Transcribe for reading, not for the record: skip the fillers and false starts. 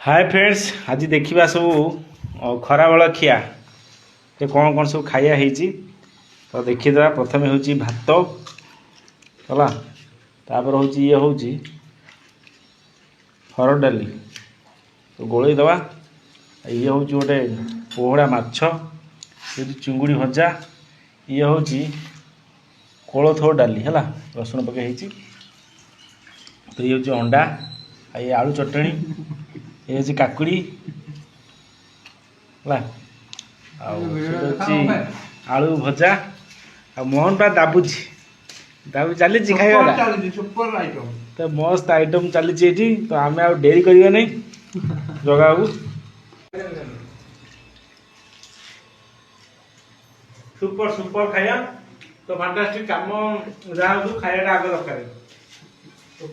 Hi friends, आज देखा सब खरा बेल खिया कौन कौन सब खाया होती तो देखीदा। प्रथम हूँ भात है, तापर हूँ ये हूँ हरड़ डाली तो गोल दवा। ये हूँ गोटे पोहड़ा माछ, ये चिंगुड़ी भजा, ये हूँ कोलथ डाली है, रसुण पकई तो ये हूँ अंडा, ये आलू चटणी, ये हूँ काकुड़ी है, आलू भजा। आ मोहन पा दाबुची दाबी चली खाଇବା तो मस्त आइटम चली। तो आम आ डेरी करवा नहीं जगा बाबू सुपर सुपर खाया तो फैंटास्टिक काम जहाँ खाया आग दरकार तो